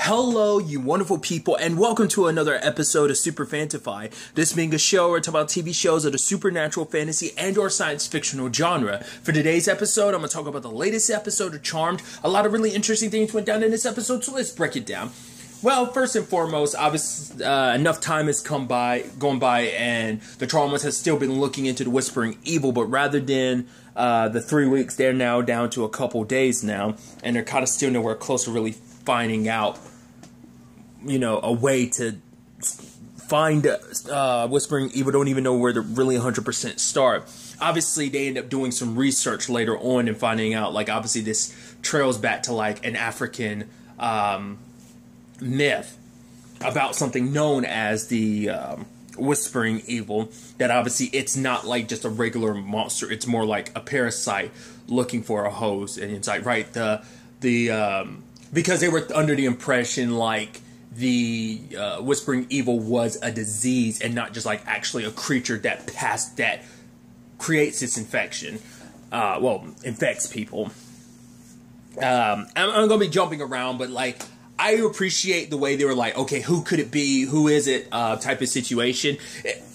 Hello, you wonderful people, and welcome to another episode of Super-Fanta-Fi. This being a show where I talk about TV shows of the supernatural, fantasy, and or science fictional genre. For today's episode, I'm going to talk about the latest episode of Charmed. A lot of really interesting things went down in this episode, so let's break it down. Well, first and foremost, obviously, enough time has gone by, and the Charmers has still been looking into the Whispering Evil, but rather than the 3 weeks, they're now down to a couple days now, and they're kind of still nowhere close to really finding out, you know, a way to find Whispering Evil. Don't even know where to really 100% start. Obviously, they end up doing some research later on and finding out, like, obviously this trails back to, like, an African myth about something known as the Whispering Evil, that obviously it's not like just a regular monster, it's more like a parasite looking for a host. And it's like, right, because they were under the impression like the Whispering Evil was a disease and not just like actually a creature that creates this infection, infects people. I'm gonna be jumping around, but like, I appreciate the way they were like, okay, who could it be? Who is it? Type of situation.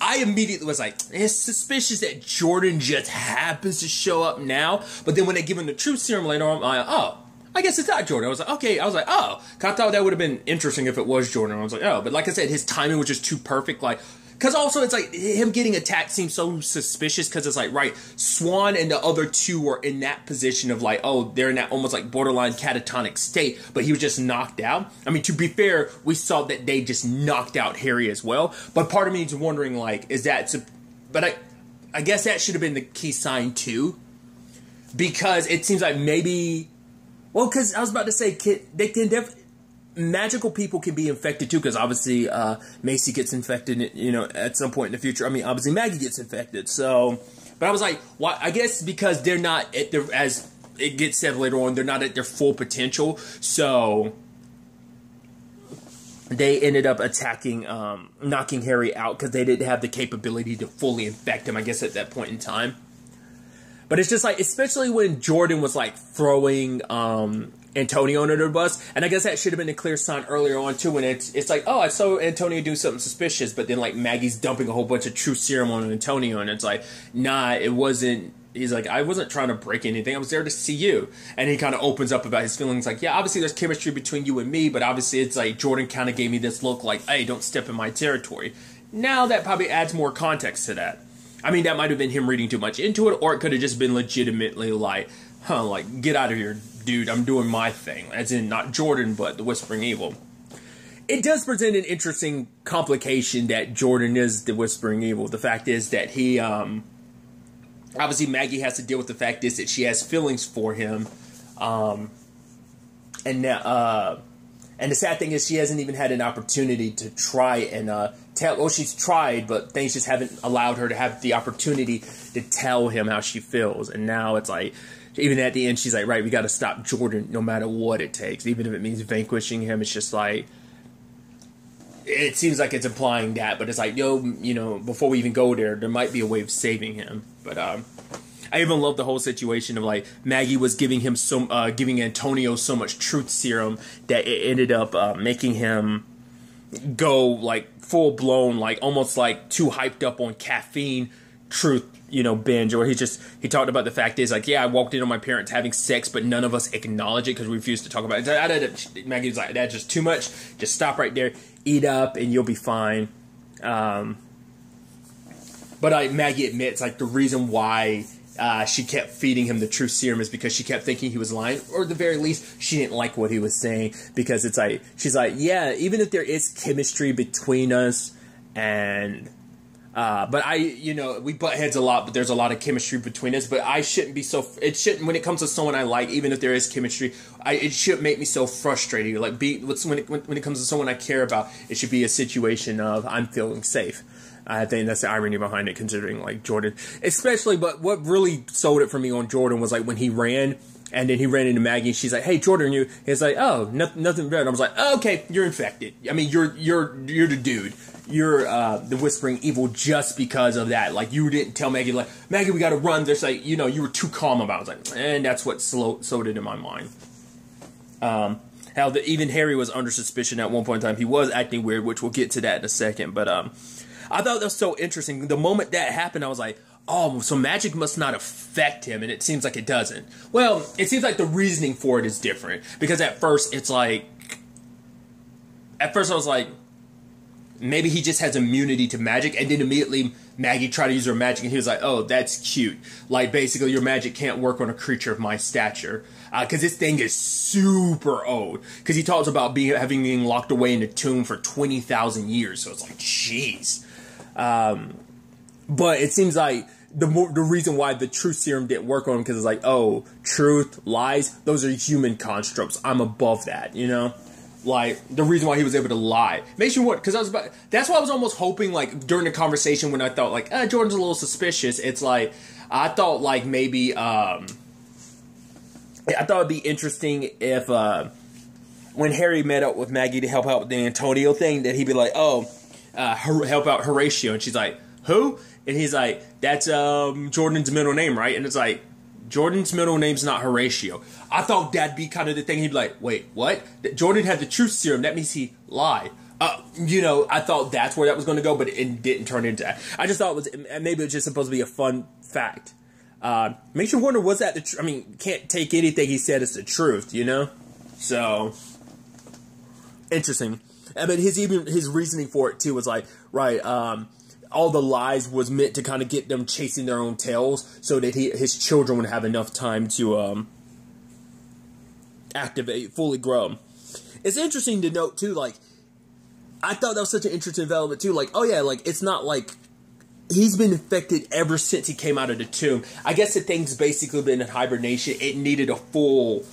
I immediately was like, it's suspicious that Jordan just happens to show up now. But then when they give him the truth serum later on, I'm like, oh, I guess it's not Jordan. I was like, okay. I was like, oh. I thought that would have been interesting if it was Jordan. I was like, oh. But like I said, his timing was just too perfect. Like, because also it's like him getting attacked seems so suspicious, because it's like, right, Swan and the other two were in that position of like, oh, they're in that almost like borderline catatonic state, but he was just knocked out. I mean, to be fair, we saw that they just knocked out Harry as well. But part of me is wondering, like, is that, but I guess that should have been the key sign too, because it seems like maybe, well, because I was about to say, they can definitely, magical people can be infected too, because obviously Macy gets infected, you know, at some point in the future. I mean, obviously Maggie gets infected. So, but I was like, why? I guess because they're not at their, as it gets said later on, they're not at their full potential. So they ended up attacking, knocking Harry out, because they didn't have the capability to fully infect him, I guess, at that point in time. But it's just like, especially when Jordan was like throwing Antonio under the bus, and I guess that should have been a clear sign earlier on too, when it's like, oh, I saw Antonio do something suspicious, but then like Maggie's dumping a whole bunch of truth serum on Antonio, and it's like, nah, it wasn't. He's like, I wasn't trying to break anything, I was there to see you. And he kind of opens up about his feelings, like, yeah, obviously there's chemistry between you and me, but obviously it's like Jordan kind of gave me this look like, hey, don't step in my territory. Now that probably adds more context to that. I mean, that might have been him reading too much into it, or it could have just been legitimately like, like, get out of here, dude, I'm doing my thing. As in, not Jordan, but the Whispering Evil. It does present an interesting complication that Jordan is the Whispering Evil. The fact is that he, obviously Maggie has to deal with the fact is that she has feelings for him. And the sad thing is she hasn't even had an opportunity to try and tell. Well, she's tried, but things just haven't allowed her to have the opportunity to tell him how she feels. And now it's like, even at the end, she's like, right, we got to stop Jordan no matter what it takes. Even if it means vanquishing him, it's just like, it seems like it's implying that. But it's like, yo, you know, before we even go there might be a way of saving him. But I even love the whole situation of like Maggie was giving him giving Antonio so much truth serum that it ended up making him go like full blown, like almost like too hyped up on caffeine truth, you know, binge. Or he talked about the fact is like, yeah, I walked in on my parents having sex, but none of us acknowledge it because we refuse to talk about it. Maggie was like, that's just too much. Just stop right there, eat up, and you'll be fine. But Maggie admits like the reason why she kept feeding him the truth serum is because she kept thinking he was lying, or at the very least, she didn't like what he was saying, because it's like, she's like, yeah, even if there is chemistry between us, and, but you know, we butt heads a lot, but there's a lot of chemistry between us, but I shouldn't be so, it shouldn't, when it comes to someone I like, even if there is chemistry, it shouldn't make me so frustrated, like, when it comes to someone I care about, it should be a situation of, I'm feeling safe. I think that's the irony behind it, considering, like, Jordan. Especially, but what really sold it for me on Jordan was, like, when he ran, and then he ran into Maggie, and she's like, hey, Jordan, you... He's like, oh, nothing better. And I was like, oh, okay, you're infected. I mean, you're the dude. You're the Whispering Evil just because of that. Like, you didn't tell Maggie, like, Maggie, we gotta run. There's, like, you know, you were too calm about it. I was like, and that's what sold it in my mind. how even Harry was under suspicion at one point in time. He was acting weird, which we'll get to that in a second. But I thought that was so interesting. The moment that happened, I was like, oh, so magic must not affect him, and it seems like it doesn't. Well, it seems like the reasoning for it is different, because at first I was like, maybe he just has immunity to magic, and then immediately Maggie tried to use her magic, and he was like, oh, that's cute. Like, basically, your magic can't work on a creature of my stature. Because this thing is super old. Because he talks about having been locked away in a tomb for 20,000 years. So it's like, jeez. But it seems like the reason why the truth serum didn't work on him, because it's like, oh, truth, lies, those are human constructs. I'm above that, you know? Like, the reason why he was able to lie. Makes you wonder, because that's why I was almost hoping, like, during the conversation when I thought, like, Jordan's a little suspicious. It's like, I thought, like, maybe, I thought it'd be interesting if, when Harry met up with Maggie to help out with the Antonio thing, that he'd be like, oh, help out Horatio. And she's like, who? And he's like, that's, Jordan's middle name, right? And it's like, Jordan's middle name's not Horatio. I thought that'd be kind of the thing. He'd be like, wait, what? Jordan had the truth serum. That means he lied. You know, I thought that's where that was going to go, but it didn't turn into that. I just thought it was, maybe it was just supposed to be a fun fact. Makes you wonder, was that the truth? I mean, can't take anything he said as the truth, you know? So, interesting. But his reasoning for it, too, was like, right, all the lies was meant to kind of get them chasing their own tails so that his children would have enough time to activate, fully grow. It's interesting to note, too, like, I thought that was such an interesting development, too. Like, oh, yeah, like, it's not like he's been infected ever since he came out of the tomb. I guess the thing's basically been in hibernation. It needed a full...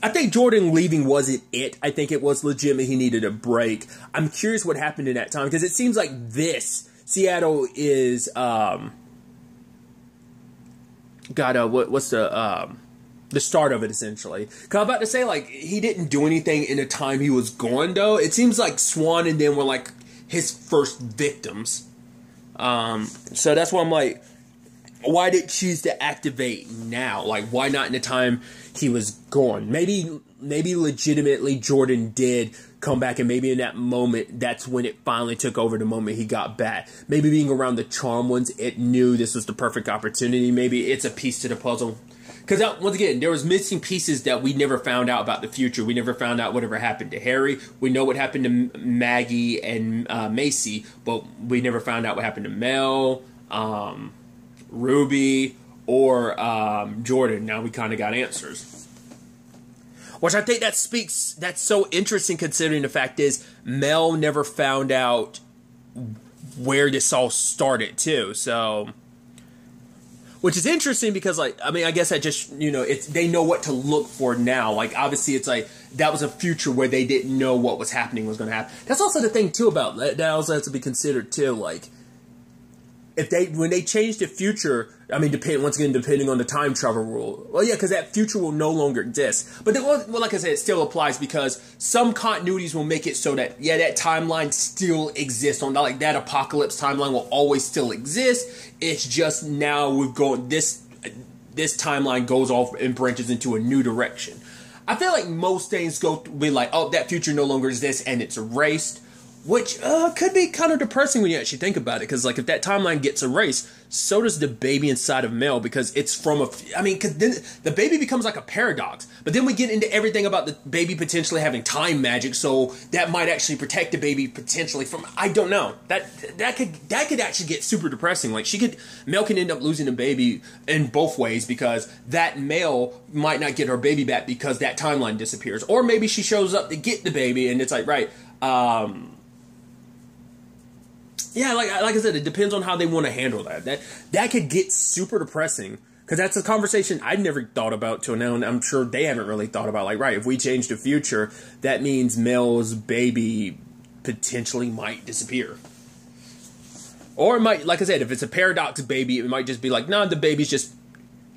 I think Jordan leaving wasn't it. I think it was legitimate. He needed a break. I'm curious what happened in that time, because it seems like Seattle is, what's the start of it, essentially. Because I'm about to say, like, he didn't do anything in the time he was gone, though. It seems like Swan and them were, like, his first victims. So that's why I'm like, why did choose to activate now? Like, why not in the time he was gone? Maybe legitimately Jordan did come back, and maybe in that moment, that's when it finally took over, the moment he got back. Maybe being around the Charm Ones, it knew this was the perfect opportunity. Maybe it's a piece to the puzzle. Because, once again, there was missing pieces that we never found out about the future. We never found out whatever happened to Harry. We know what happened to Maggie and Macy, but we never found out what happened to Mel, Ruby, or Jordan. Now we kind of got answers. Which I think that's so interesting, considering the fact is Mel never found out where this all started too. So, which is interesting because, like, I mean, I guess that just, you know, they know what to look for now. Like, obviously it's like, that was a future where they didn't know what was happening was going to happen. That's also the thing too about, that also has to be considered too, like, when they change the future, I mean, once again, depending on the time travel rule. Well, yeah, because that future will no longer exist. But then, well, like I said, it still applies because some continuities will make it so that, yeah, that timeline still exists. Like, that apocalypse timeline will always still exist. It's just now we've gone, this timeline goes off and branches into a new direction. I feel like most things be like, oh, that future no longer exists and it's erased. Which could be kind of depressing when you actually think about it. Because, like, if that timeline gets erased, so does the baby inside of Mel. Because it's from because then the baby becomes like a paradox. But then we get into everything about the baby potentially having time magic. So that might actually protect the baby potentially from, I don't know. That could actually get super depressing. Like, Mel can end up losing the baby in both ways. Because that Mel might not get her baby back because that timeline disappears. Or maybe she shows up to get the baby and it's like, right, yeah, like I said, it depends on how they want to handle that. That could get super depressing, because that's a conversation I'd never thought about till now, and I'm sure they haven't really thought about. Like, right, if we change the future, that means Mel's baby potentially might disappear. Or it might, like I said, if it's a paradox baby, it might just be like, no, the baby's just,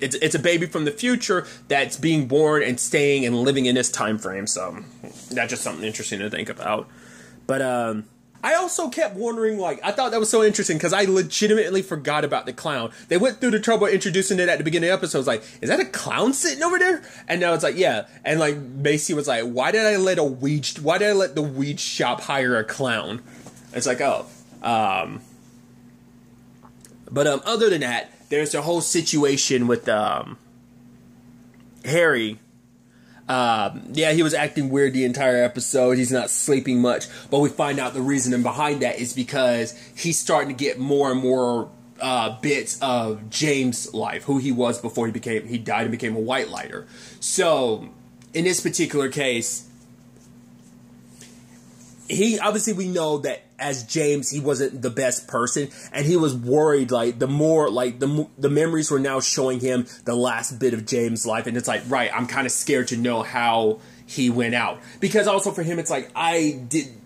it's a baby from the future that's being born and staying and living in this time frame. So that's just something interesting to think about. But, I also kept wondering, like, I thought that was so interesting because I legitimately forgot about the clown. They went through the trouble of introducing it at the beginning of the episode. I was like, is that a clown sitting over there? And now it's like, yeah. And like Macy was like, why did I let the weed shop hire a clown? It's like, oh. But other than that, there's the whole situation with Harry. Yeah, he was acting weird the entire episode. He's not sleeping much. But we find out the reasoning behind that is because he's starting to get more and more bits of James' life, who he was before he died and became a white lighter. So, in this particular case, obviously we know that as James, he wasn't the best person, and he was worried, like, the memories were now showing him the last bit of James' life, and it's like, right, I'm kind of scared to know how he went out. Because also for him, it's like,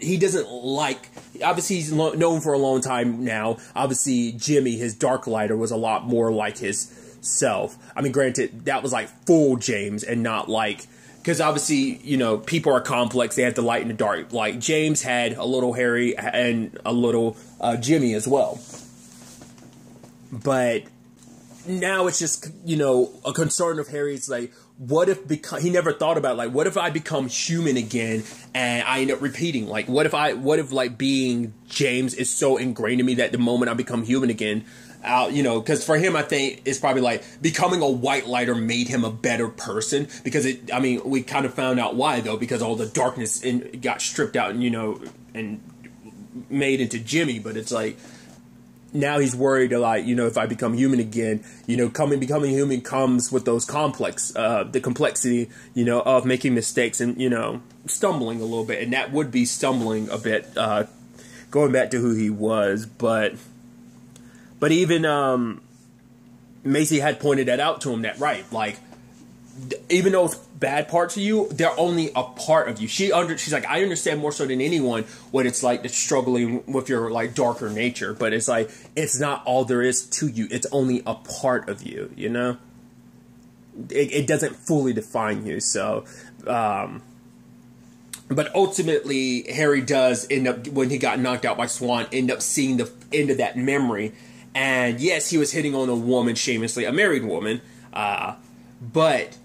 he doesn't like, obviously he's known for a long time now, obviously Jimmy, his dark lighter, was a lot more like his self. I mean, granted, that was like full James, and not like, because obviously, you know, people are complex. They have the light and the dark. Like, James had a little Harry and a little Jimmy as well. But now it's just, you know, a concern of Harry's like, what if, he never thought about, like, what if I become human again and I end up repeating? Like, what if like, being James is so ingrained in me that the moment I become human again, you know, because for him, I think it's probably like becoming a white lighter made him a better person, because I mean, we kind of found out why though, because all the darkness got stripped out and, you know, and made into Jimmy. But it's like, now he's worried, like, you know, if I become human again, you know, becoming human comes with those the complexity, you know, of making mistakes and, you know, stumbling a little bit. And that would be stumbling a bit, going back to who he was. But even Macy had pointed that out to him, that, right, like, even those bad parts of you, they're only a part of you. She's like, I understand more so than anyone what it's like to struggling with your, like, darker nature. But it's like, it's not all there is to you. It's only a part of you, you know? It doesn't fully define you, so... But ultimately, Harry does end up, when he got knocked out by Swan, end up seeing the end of that memory. And yes, he was hitting on a woman shamelessly, a married woman, but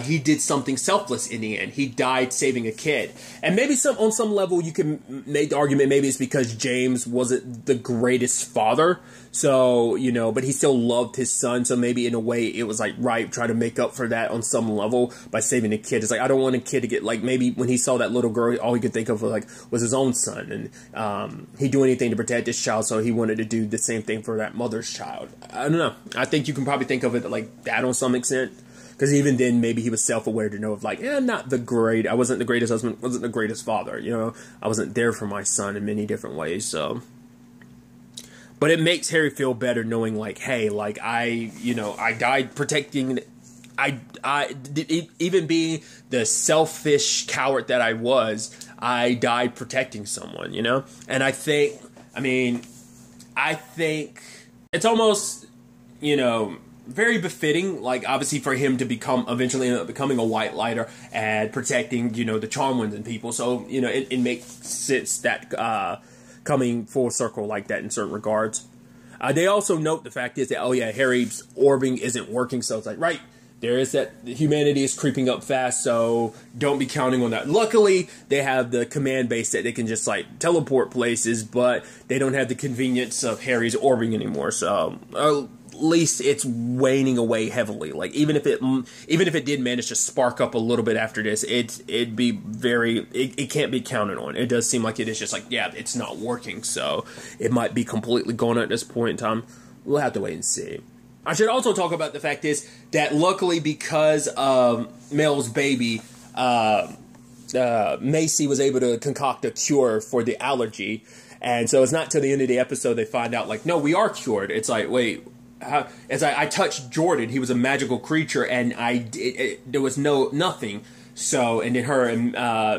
he did something selfless in the end. He died saving a kid. And maybe on some level you can make the argument maybe it's because James wasn't the greatest father. So, you know, but he still loved his son. So maybe in a way it was like, right, try to make up for that on some level by saving a kid. It's like, I don't want a kid to get, like, maybe when he saw that little girl, all he could think of was his own son. And he'd do anything to protect his child. So he wanted to do the same thing for that mother's child. I don't know. I think you can probably think of it like that on some extent. Because even then, maybe he was self-aware to know of, like, I wasn't the greatest husband, wasn't the greatest father, you know? I wasn't there for my son in many different ways, so... But it makes Harry feel better knowing, like, hey, like, I died protecting... even being the selfish coward that I died protecting someone, you know? And I think it's almost, you know... very befitting, like, obviously for him to eventually end up becoming a white lighter and protecting, you know, the Charmwinds and people. So, you know, it makes sense that coming full circle like that in certain regards. They also note the fact is that, oh yeah, Harry's orbing isn't working, so it's like, right, there is that humanity is creeping up fast, so don't be counting on that. Luckily, they have the command base that they can just, like, teleport places, but they don't have the convenience of Harry's orbiting anymore, so... at least it's waning away heavily. Like, even if it did manage to spark up a little bit after this, it can't be counted on. It does seem like it is just like, yeah, it's not working, so it might be completely gone at this point in time. We'll have to wait and see. I should also talk about the fact is that luckily because of Mel's baby, Macy was able to concoct a cure for the allergy, and so it's not till the end of the episode they find out, like, no, we are cured. It's like, wait, as I touched Jordan, he was a magical creature, and there was nothing. So, and then her and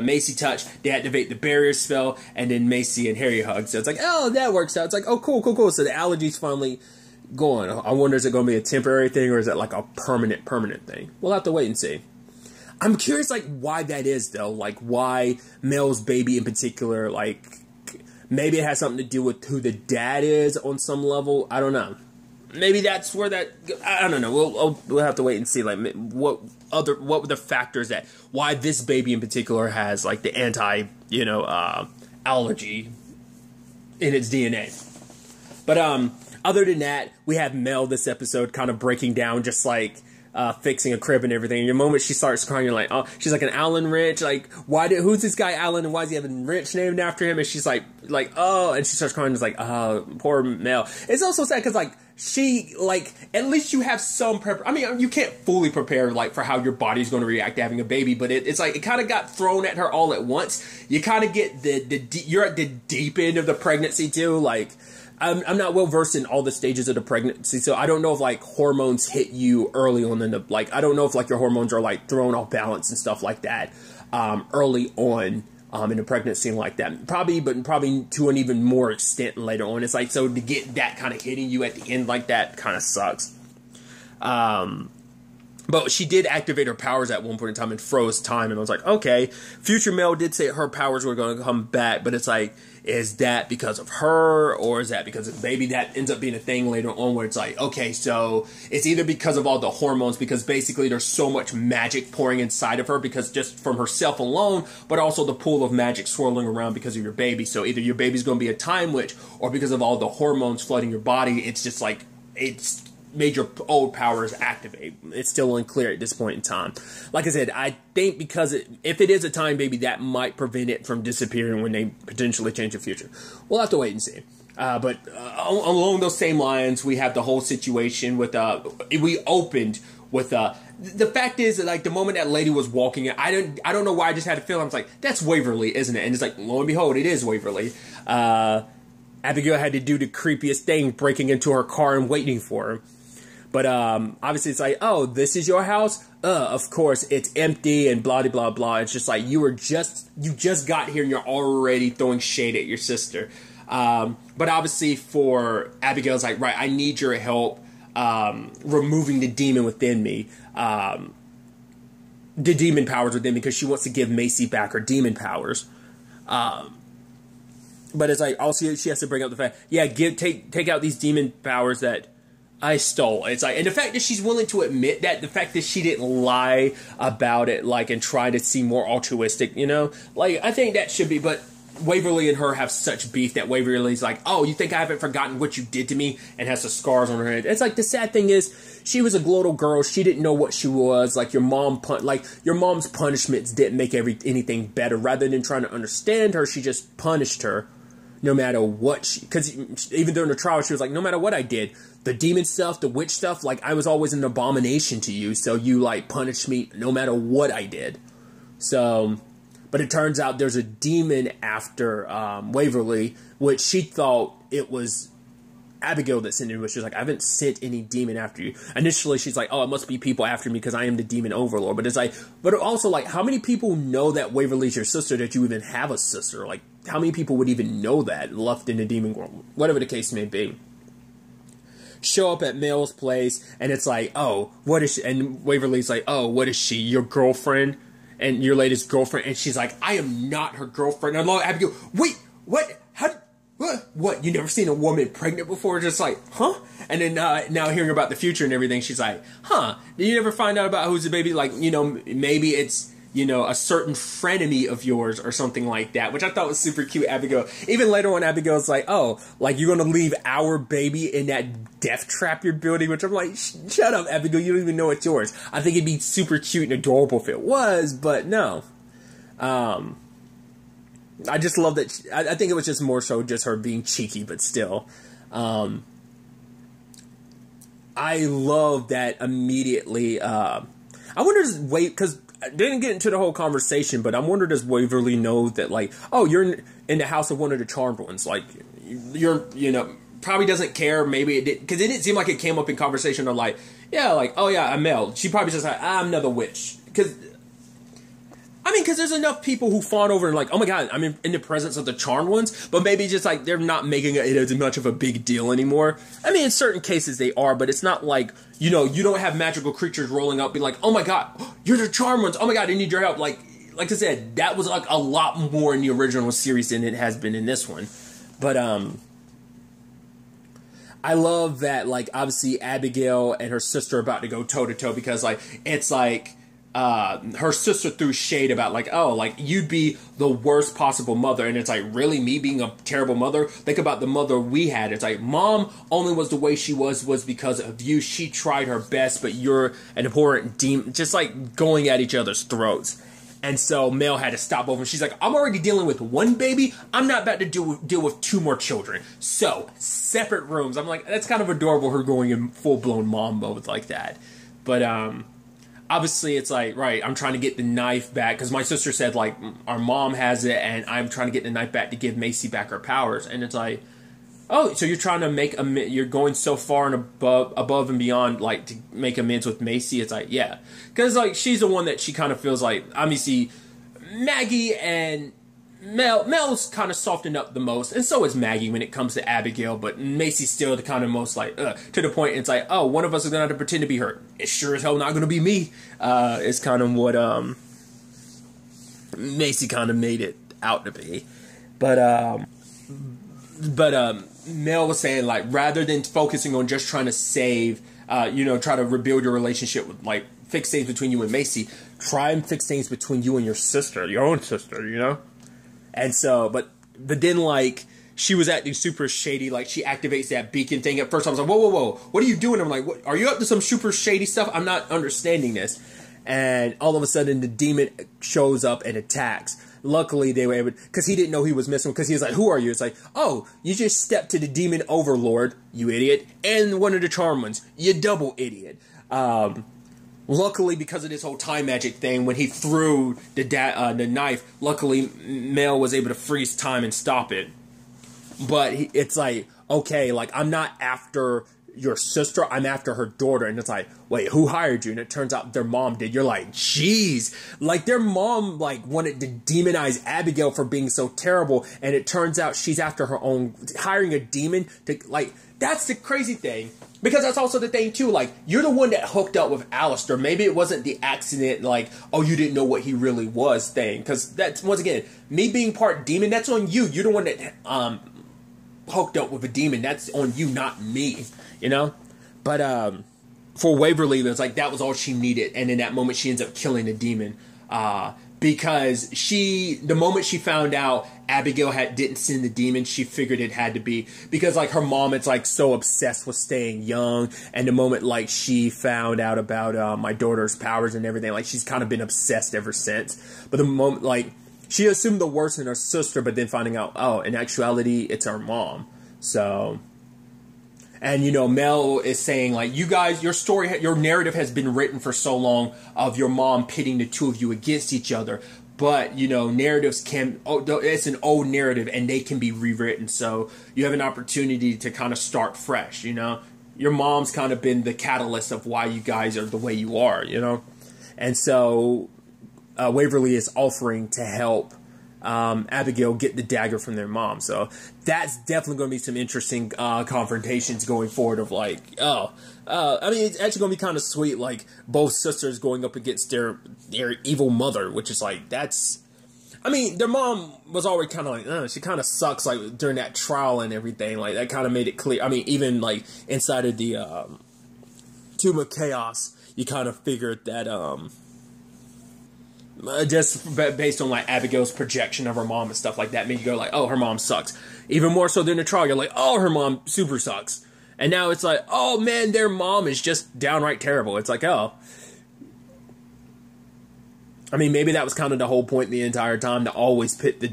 Macy touch, they activate the barrier spell, and then Macy and Harry hug. So it's like, oh, that works out. It's like, oh, cool. So the allergy's finally gone. I wonder, is it going to be a temporary thing, or is it like a permanent thing? We'll have to wait and see. I'm curious, like, why that is, though. Like, why Mel's baby in particular, like... Maybe it has something to do with who the dad is on some level. I don't know. Maybe that's where that, I don't know. We'll have to wait and see, like, what were the factors that, why this baby in particular has, like, the allergy in its DNA. But, other than that, we have Mel this episode kind of breaking down, just like, fixing a crib and everything. And the moment she starts crying, you're like, oh, she's like, an Alan Rich, like, who's this guy Alan, and why is he having Rich named after him? And she's like, oh, and she starts crying, just like, oh, poor Mel. It's also sad, because, like, she, like, at least you have some I mean, you can't fully prepare, like, for how your body's going to react to having a baby, but it's like, it kind of got thrown at her all at once. You kind of get you're at the deep end of the pregnancy, too, like, I'm not well versed in all the stages of the pregnancy, so I don't know if, like, hormones hit you early on in the, like, I don't know if, like, your hormones are, like, thrown off balance and stuff like that, early on, in the pregnancy like that. Probably to an even more extent later on. It's like, so to get that kind of hitting you at the end like that kind of sucks. But she did activate her powers at one point in time and froze time, and I was like, okay. Future Mel did say her powers were going to come back, but it's like, is that because of her, or is that because of maybe that ends up being a thing later on where it's like, okay, so it's either because of all the hormones, because basically there's so much magic pouring inside of her, because just from herself alone, but also the pool of magic swirling around because of your baby. So either your baby's going to be a time witch, or because of all the hormones flooding your body, it's just like, it's made your old powers activate. It's still unclear at this point in time. Like I said, I think because if it is a time baby, that might prevent it from disappearing when they potentially change the future. We'll have to wait and see. But along those same lines, we have the whole situation with, we opened with, the fact is that, like, the moment that lady was walking in, I don't know why, I just had a feeling, I was like, that's Waverly, isn't it? And it's like, lo and behold, it is Waverly. Abigail had to do the creepiest thing, breaking into her car and waiting for her. But obviously it's like, oh, this is your house? Of course, it's empty and blah, blah, blah. It's just like, you just got here and you're already throwing shade at your sister. But obviously for Abigail, it's like, right, I need your help removing the demon within me. The demon powers within me, because she wants to give Macy back her demon powers. But it's like, also she has to bring up the fact, yeah, take out these demon powers that I stole. It's like, and the fact that she's willing to admit that, the fact that she didn't lie about it, like, and try to seem more altruistic, you know, like, I think that should be, but Waverly and her have such beef that Waverly's like, oh, you think I haven't forgotten what you did to me, and has the scars on her head. It's like, the sad thing is, she was a little girl, she didn't know what she was, like, your mom's punishments didn't make anything better. Rather than trying to understand her, she just punished her. No matter what because even during the trial, she was like, no matter what I did, the demon stuff, the witch stuff, like, I was always an abomination to you, so you, like, punished me no matter what I did. So, but it turns out there's a demon after Waverly, which she thought it was Abigail that sent it, but she's like, I haven't sent any demon after you. Initially, she's like, oh, it must be people after me because I am the demon overlord. But it's like, but also, like, how many people know that Waverly's your sister, that you even have a sister? Like, how many people would even know that, left in the demon world? Whatever the case may be. Show up at Mel's place, and it's like, oh, what is she? And Waverly's like, oh, what is she, your girlfriend? And your latest girlfriend? And she's like, I am not her girlfriend. And I love Abigail, wait, what? How? What? You never seen a woman pregnant before? Just like, huh? And then now hearing about the future and everything, she's like, huh? Did you ever find out about who's the baby? Like, you know, maybe it's, you know, a certain frenemy of yours or something like that, which I thought was super cute, Abigail. Even later on, Abigail's like, oh, like, you're going to leave our baby in that death trap you're building, which I'm like, shut up, Abigail, you don't even know it's yours. I think it'd be super cute and adorable if it was, but no. I just love that. I think it was just more so just her being cheeky, but still. I love that immediately. I wonder, because I didn't get into the whole conversation, but I wonder, does Waverly know that, like, oh, you're in the house of one of the charmed ones? Like, you're, you know, probably doesn't care. Maybe it didn't, because it didn't seem like it came up in conversation of like, yeah, like, oh yeah, I'm Mel. She probably just like, I'm another witch. Because there's enough people who fawn over and like, oh my god, I'm in the presence of the charmed ones, but maybe just like they're not making it as much of a big deal anymore. I mean, in certain cases they are, but it's not like, you know, you don't have magical creatures rolling up, be like, oh my god, you're the charmed ones, oh my god, I need your help. Like I said, that was like a lot more in the original series than it has been in this one. But I love that, like, obviously Abigail and her sister are about to go toe to toe, because like it's like her sister threw shade about like, oh, like you'd be the worst possible mother, and it's like, really, me being a terrible mother? Think about the mother we had. It's like, mom only was the way she was because of you. She tried her best, but you're an abhorrent demon, just like going at each other's throats. And so Mel had to stop over. She's like, I'm already dealing with one baby. I'm not about to deal with 2 more children. So, separate rooms. I'm like, that's kind of adorable, her going in full-blown mom mode like that. But, obviously, it's like, right, I'm trying to get the knife back. Because my sister said, like, our mom has it, and I'm trying to get the knife back to give Macy back her powers. And it's like, oh, so you're trying to you're going so far and above and beyond, like, to make amends with Macy? It's like, yeah. Because, like, she's the one that she kind of feels like, obviously, Maggie and Mel's kind of softened up the most, and so is Maggie when it comes to Abigail, but Macy's still the kind of most, like, to the point it's like, oh, one of us is going to have to pretend to be her. It's sure as hell not going to be me. It's kind of what, Macy kind of made it out to be. But Mel was saying, like, rather than focusing on just trying to save, try to rebuild your relationship with, like, fix things between you and Macy, try and fix things between you and your sister, your own sister, you know? And so, but then, like, she was acting super shady, like, she activates that beacon thing. At first, I was like, whoa, what are you doing? I'm like, what, are you up to some super shady stuff? I'm not understanding this. And all of a sudden, the demon shows up and attacks. Luckily, they were able, because he didn't know he was missing, because he was like, who are you? It's like, oh, you just stepped to the demon overlord, you idiot, and one of the charm ones, you double idiot. Luckily, because of this whole time magic thing, when he threw the knife, luckily, Mel was able to freeze time and stop it. But it's like, okay, like, I'm not after your sister, I'm after her daughter. And it's like, wait, who hired you? And it turns out their mom did. You're like, jeez. Like, their mom, like, wanted to demonize Abigail for being so terrible, and it turns out she's after her own, hiring a demon to, like, that's the crazy thing. Because that's also the thing, too, like, you're the one that hooked up with Alistair. Maybe it wasn't the accident, like, oh, you didn't know what he really was thing. Because that's, once again, me being part demon, that's on you. You're the one that, hooked up with a demon. That's on you, not me, you know? But, for Waverly, it's like, that was all she needed. And in that moment, she ends up killing the demon. Because the moment she found out Abigail didn't send the demon, she figured it had to be, because, like, her mom, it's, like, so obsessed with staying young, and the moment, like, she found out about, my daughter's powers and everything, like, she's kind of been obsessed ever since. But the moment, like, she assumed the worst in her sister, but then finding out, oh, in actuality, it's her mom. So, and, Mel is saying, like, you guys, your narrative has been written for so long of your mom pitting the two of you against each other. But, narratives it's an old narrative, and they can be rewritten. So you have an opportunity to kind of start fresh, Your mom's kind of been the catalyst of why you guys are the way you are, And so Waverly is offering to help Abigail get the dagger from their mom. So that's definitely going to be some interesting confrontations going forward of, like, I mean, it's actually going to be kind of sweet, like, both sisters going up against their evil mother, which is, like, that's, I mean, their mom was already kind of like, she kind of sucks, like, during that trial and everything, like, that kind of made it clear. I mean, even, like, inside of the Tomb of Chaos, you kind of figured that, just based on, like, Abigail's projection of her mom and stuff like that, made you go, like, oh, her mom sucks. Even more so than the trial, you're like, oh, her mom super sucks. And now it's like, oh, man, their mom is just downright terrible. It's like, oh. I mean, maybe that was kind of the whole point the entire time, to always pit the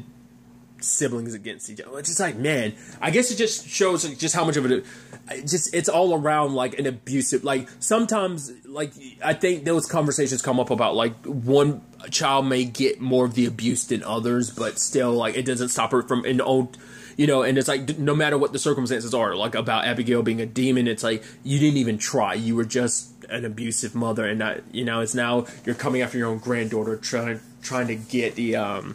siblings against each other. It's just like, man, I guess it just shows just how much of it, it's all around, like, an abusive, like, sometimes, like, I think those conversations come up about, like, one child may get more of the abuse than others, but still, like, it doesn't stop her from an old, and it's like, no matter what the circumstances are, like, about Abigail being a demon, it's like, you didn't even try, you were just an abusive mother, and that, it's now, you're coming after your own granddaughter, trying to get the,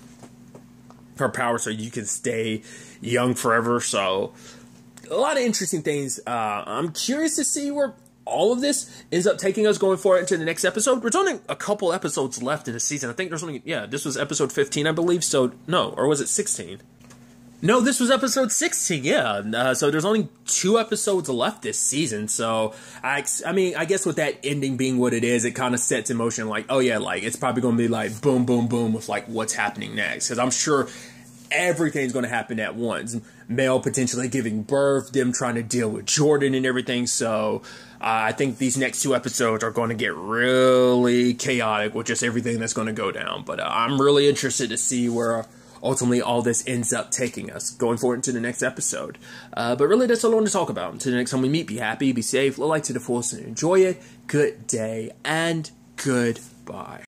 her power so you can stay young forever. So a lot of interesting things. I'm curious to see where all of this ends up taking us going forward into the next episode. There's only a couple episodes left in the season. I think there's only, this was episode 15, I believe. So no, or was it 16? No, this was episode 16, yeah. So there's only 2 episodes left this season. So, I mean, I guess with that ending being what it is, it kind of sets in motion like, oh yeah, like, it's probably going to be like boom, boom, boom with like what's happening next. Because I'm sure everything's going to happen at once. Mel potentially giving birth, them trying to deal with Jordan and everything. So, I think these next 2 episodes are going to get really chaotic with just everything that's going to go down. But I'm really interested to see where ultimately all this ends up taking us going forward into the next episode. But really, that's all I want to talk about. Until the next time we meet, be happy, be safe, live life to the fullest, and enjoy it. Good day, and goodbye.